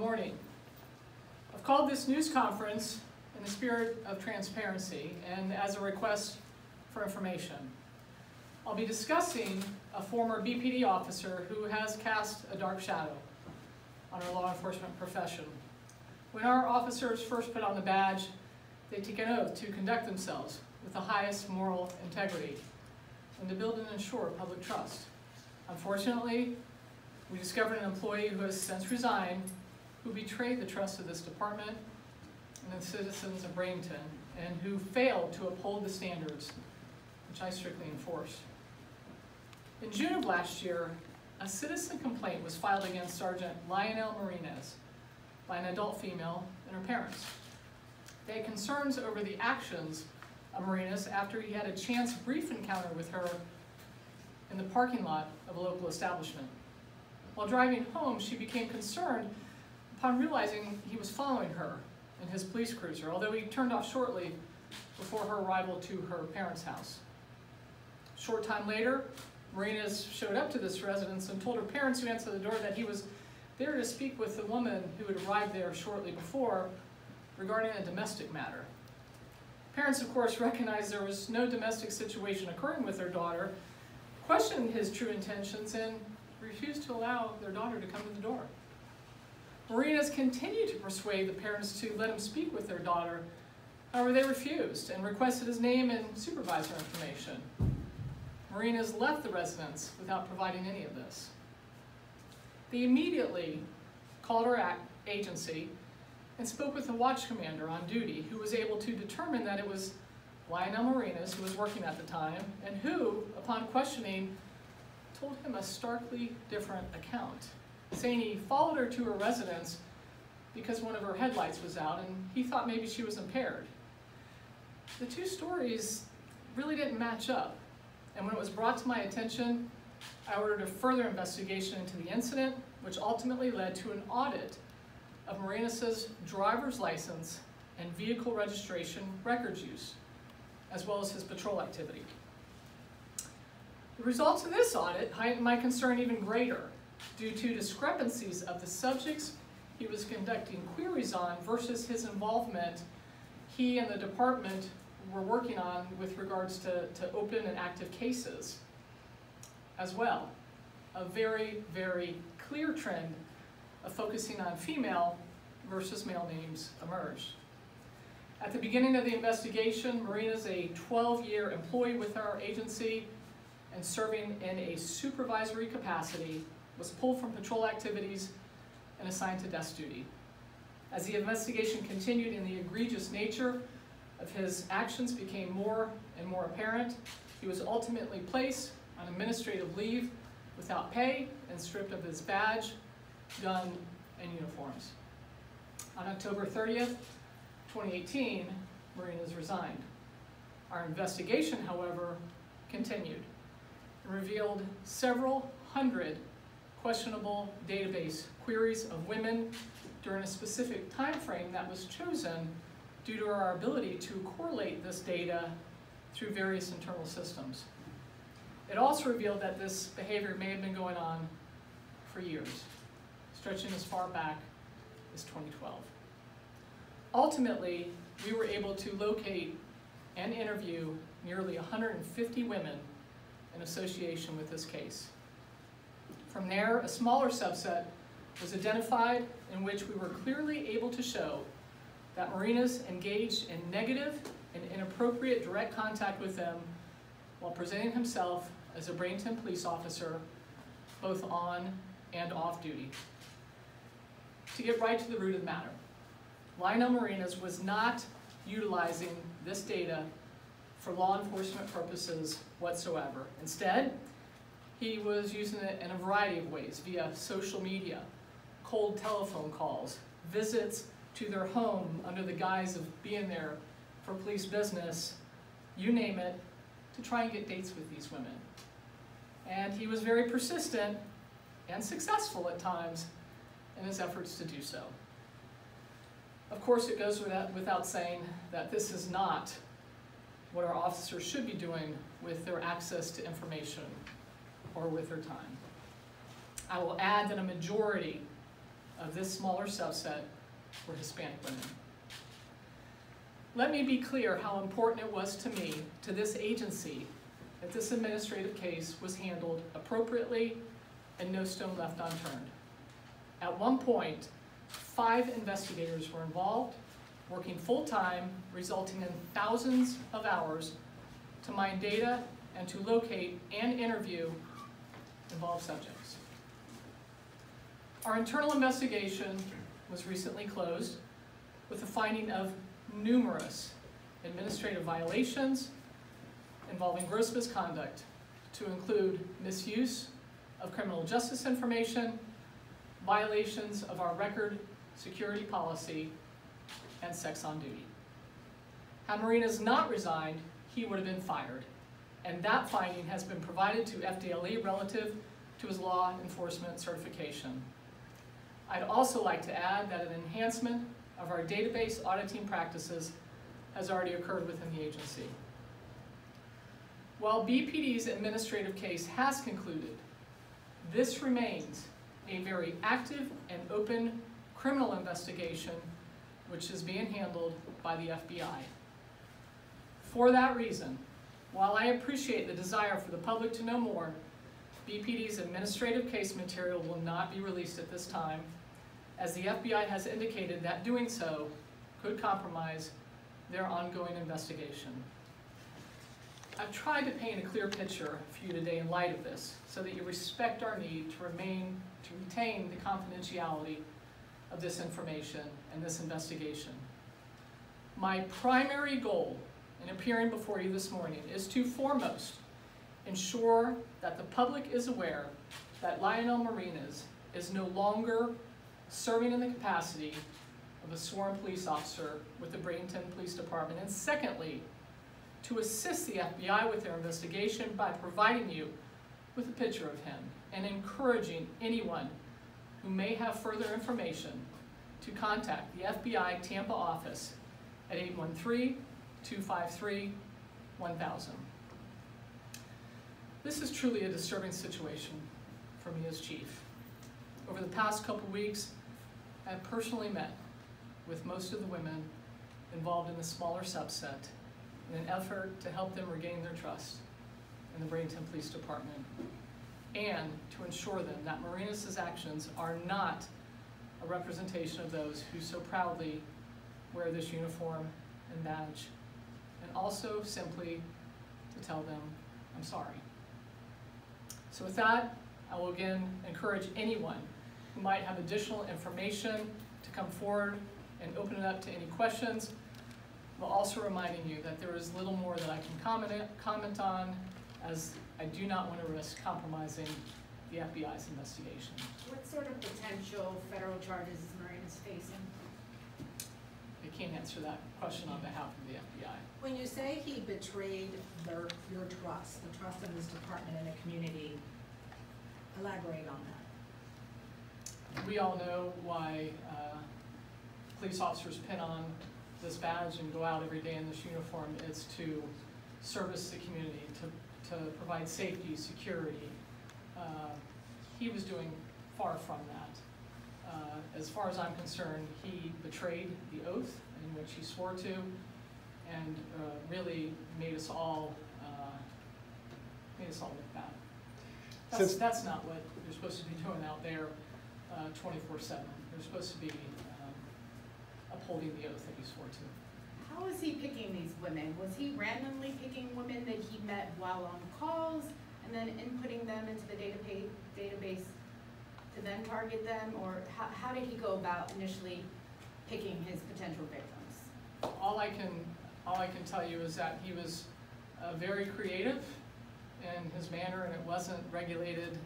morning. I've called this news conference in the spirit of transparency and as a request for information. I'll be discussing a former BPD officer who has cast a dark shadow on our law enforcement profession. When our officers first put on the badge, they take an oath to conduct themselves with the highest moral integrity and to build and ensure public trust. Unfortunately, we discovered an employee who has since resigned who betrayed the trust of this department and the citizens of Bradenton, and who failed to uphold the standards which I strictly enforce. In June of last year, a citizen complaint was filed against Sergeant Lionel Marinez by an adult female and her parents. They had concerns over the actions of Marinez after he had a chance brief encounter with her in the parking lot of a local establishment. While driving home, she became concerned upon realizing he was following her in his police cruiser, although he turned off shortly before her arrival to her parents' house. A short time later, Marinez showed up to this residence and told her parents who answered the door that he was there to speak with the woman who had arrived there shortly before regarding a domestic matter. Parents, of course, recognized there was no domestic situation occurring with their daughter, questioned his true intentions, and refused to allow their daughter to come to the door. Marinez continued to persuade the parents to let him speak with their daughter. However, they refused and requested his name and supervisor information. Marinez left the residence without providing any of this. They immediately called our agency and spoke with the watch commander on duty, who was able to determine that it was Lionel Marinez, who was working at the time, and who, upon questioning, told him a starkly different account, saying he followed her to her residence because one of her headlights was out and he thought maybe she was impaired. The two stories really didn't match up, and when it was brought to my attention, I ordered a further investigation into the incident, which ultimately led to an audit of Marinez's driver's license and vehicle registration records use, as well as his patrol activity. The results of this audit heightened my concern even greater due to discrepancies of the subjects he was conducting queries on versus his involvement he and the department were working on with regards to open and active cases as well. A very, very clear trend of focusing on female versus male names emerged. At the beginning of the investigation, Marina's a 12-year employee with our agency and serving in a supervisory capacity, was pulled from patrol activities and assigned to desk duty. As the investigation continued and the egregious nature of his actions became more and more apparent, he was ultimately placed on administrative leave without pay and stripped of his badge, gun, and uniforms. On October 30th, 2018, Marinez resigned. Our investigation, however, continued and revealed several hundred questionable database queries of women during a specific time frame that was chosen due to our ability to correlate this data through various internal systems. It also revealed that this behavior may have been going on for years, stretching as far back as 2012. Ultimately, we were able to locate and interview nearly 150 women in association with this case. From there, a smaller subset was identified in which we were clearly able to show that Marinez engaged in negative and inappropriate direct contact with them while presenting himself as a Bradenton police officer, both on and off duty. To get right to the root of the matter, Lionel Marinez was not utilizing this data for law enforcement purposes whatsoever. Instead, he was using it in a variety of ways via social media, cold telephone calls, visits to their home under the guise of being there for police business, you name it, to try and get dates with these women. And he was very persistent and successful at times in his efforts to do so. Of course, it goes without saying that this is not what our officers should be doing with their access to information or with their time. I will add that a majority of this smaller subset were Hispanic women. Let me be clear how important it was to me, to this agency, that this administrative case was handled appropriately and no stone left unturned. At one point, 5 investigators were involved, working full-time, resulting in thousands of hours to mine data and to locate and interview involved subjects. Our internal investigation was recently closed with the finding of numerous administrative violations involving gross misconduct, to include misuse of criminal justice information, violations of our record security policy, and sex on duty. Had Marinas not resigned, he would have been fired, and that finding has been provided to FDLE relative to his law enforcement certification. I'd also like to add that an enhancement of our database auditing practices has already occurred within the agency. While BPD's administrative case has concluded, this remains a very active and open criminal investigation which is being handled by the FBI. For that reason, while I appreciate the desire for the public to know more, BPD's administrative case material will not be released at this time, as the FBI has indicated that doing so could compromise their ongoing investigation. I've tried to paint a clear picture for you today in light of this, so that you respect our need to retain the confidentiality of this information and this investigation. My primary goal in appearing before you this morning is to foremost ensure that the public is aware that Lionel Marinas is no longer serving in the capacity of a sworn police officer with the Bradenton Police Department, and secondly, to assist the FBI with their investigation by providing you with a picture of him and encouraging anyone who may have further information to contact the FBI Tampa office at 813-253-1000. This is truly a disturbing situation for me as chief. Over the past couple weeks, I have personally met with most of the women involved in the smaller subset in an effort to help them regain their trust in the Bradenton Police Department and to ensure them that Marinas' actions are not a representation of those who so proudly wear this uniform and badge, and also simply to tell them, I'm sorry. So with that, I will again encourage anyone who might have additional information to come forward and open it up to any questions, while also reminding you that there is little more that I can comment on, as I do not want to risk compromising the FBI's investigation. What sort of potential federal charges is Marinas facing? I can't answer that question on behalf of the FBI. When you say he betrayed your trust, the trust of this department and the community, elaborate on that. We all know why police officers pin on this badge and go out every day in this uniform. It's to service the community, to provide safety, security. He was doing far from that. As far as I'm concerned, he betrayed the oath in which he swore to, and really made us all look bad. That's not what you're supposed to be doing out there 24/7. You're supposed to be upholding the oath that you swore to. How was he picking these women? Was he randomly picking women that he met while on calls and then inputting them into the database to then target them? Or how did he go about initially picking his potential victims? All I can tell you is that he was very creative in his manner, and it wasn't regulated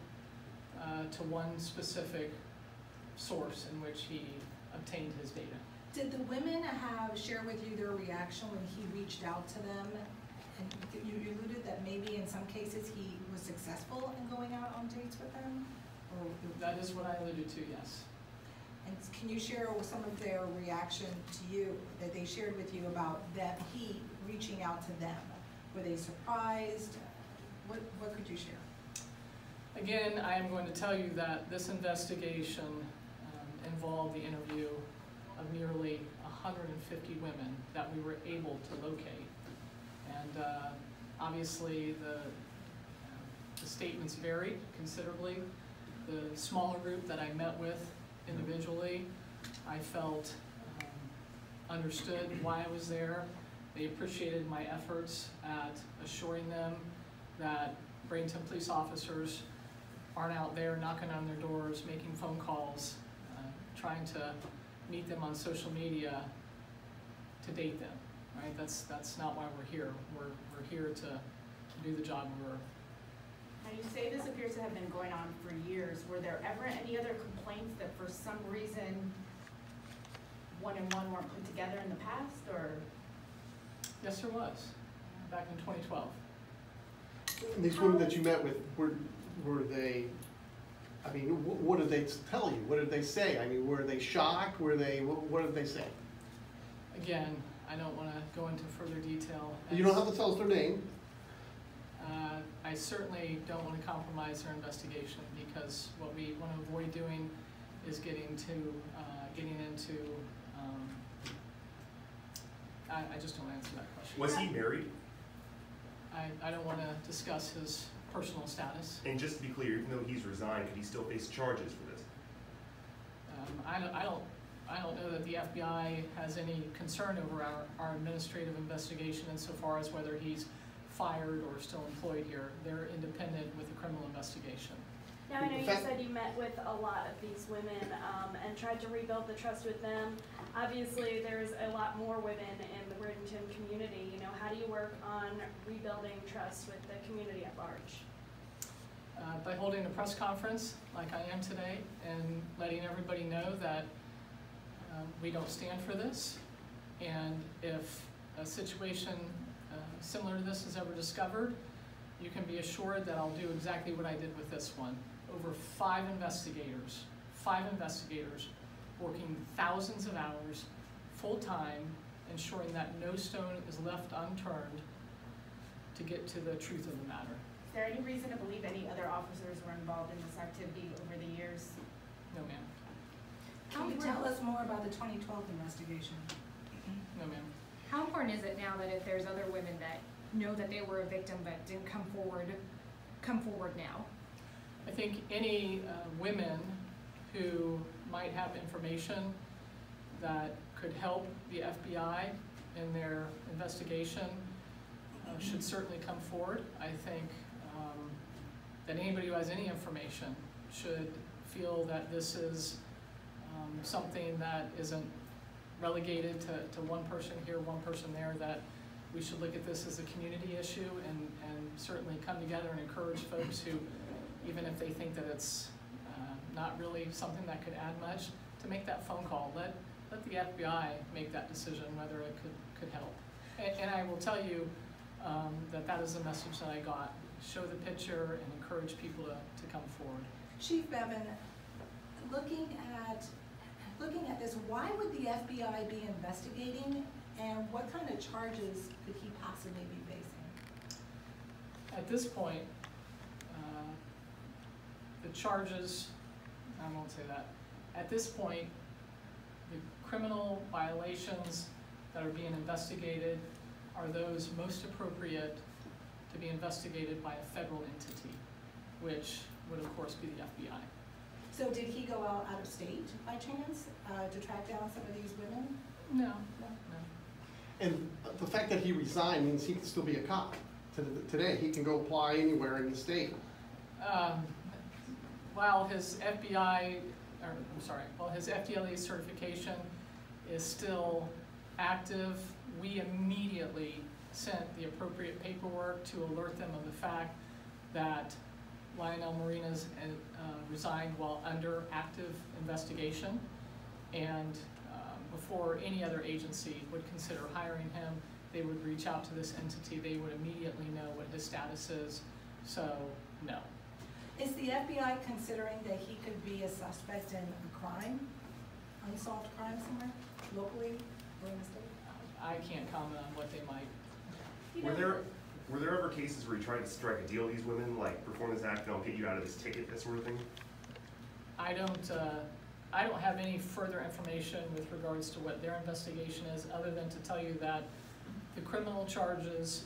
to one specific source in which he obtained his data. Did the women share with you their reaction when he reached out to them? And you alluded that maybe in some cases he was successful in going out on dates with them? Or That is what I alluded to, yes. And can you share some of their reaction to you, that they shared with you about he reaching out to them? Were they surprised? What could you share? Again, I am going to tell you that this investigation involved the interview of nearly 150 women that we were able to locate. And obviously the statements varied considerably. The smaller group that I met with individually, I felt understood why I was there. They appreciated my efforts at assuring them that Bradenton police officers aren't out there knocking on their doors, making phone calls, trying to meet them on social media to date them, right? That's not why we're here. We're here to do the job we're. Now you say this appears to have been going on for years. Were there ever any other complaints that for some reason one and one weren't put together in the past, or? Yes, there was, back in 2012. And these women that you met with, were they, I mean, what did they tell you? What did they say? I mean, were they shocked? What did they say? Again, I don't want to go into further detail. You don't have to tell us their name. I certainly don't want to compromise their investigation, because what we want to avoid doing is getting into, I just don't answer that question. Was he married? I don't want to discuss his personal status. And just to be clear, even though he's resigned, could he still face charges for this? I don't know that the FBI has any concern over our administrative investigation insofar as whether he's fired or still employed here. They're independent with the criminal investigation. Now, I know you said you met with a lot of these women and tried to rebuild the trust with them. Obviously, there's a lot more women in the Bradenton community. You know, how do you work on rebuilding trust with the community at large? By holding a press conference like I am today and letting everybody know that we don't stand for this, and if a situation similar to this is ever discovered, you can be assured that I'll do exactly what I did with this one. Over 5 investigators working thousands of hours, full-time, ensuring that no stone is left unturned to get to the truth of the matter. Is there any reason to believe any other officers were involved in this activity over the years? No, ma'am. Can you tell us more about the 2012 investigation? No, ma'am. How important is it now that if there's other women that know that they were a victim but didn't come forward now? I think any women who might have information that could help the FBI in their investigation should certainly come forward. I think that anybody who has any information should feel that this is something that isn't relegated to one person here, one person there, that we should look at this as a community issue and certainly come together and encourage folks who, even if they think that it's not really something that could add much, to make that phone call. Let the FBI make that decision whether it could help. And I will tell you that is the message that I got. Show the picture and encourage people to come forward. Chief Bevan, looking at this, why would the FBI be investigating, and what kind of charges could he possibly be facing? At this point, the charges, I won't say that. At this point, the criminal violations that are being investigated are those most appropriate to be investigated by a federal entity, which would of course be the FBI. So did he go out of state by chance to track down some of these women? No. And the fact that he resigned means he can still be a cop. Today, he can go apply anywhere in the state. While his his FDLE certification is still active, we immediately sent the appropriate paperwork to alert them of the fact that Lionel Marinas resigned while under active investigation, and before any other agency would consider hiring him, they would reach out to this entity. They would immediately know what his status is, so no. Is the FBI considering that he could be a suspect in a crime, unsolved crime somewhere, locally or in the state? I can't comment on what they might. Were there ever cases where you tried to strike a deal with these women, like perform this act and I'll get you out of this ticket, that sort of thing? I I don't have any further information with regards to what their investigation is, other than to tell you that the criminal charges,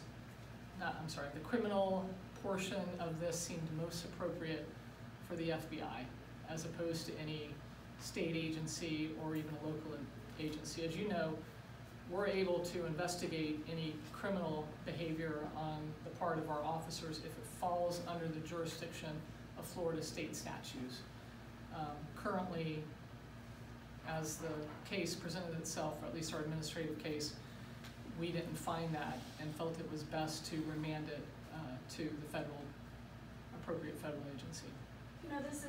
the criminal portion of this seemed most appropriate for the FBI, as opposed to any state agency or even a local agency. As you know, we're able to investigate any criminal behavior on the part of our officers if it falls under the jurisdiction of Florida state statutes. Currently, as the case presented itself, or at least our administrative case, we didn't find that and felt it was best to remand it to the appropriate federal agency. You know, this is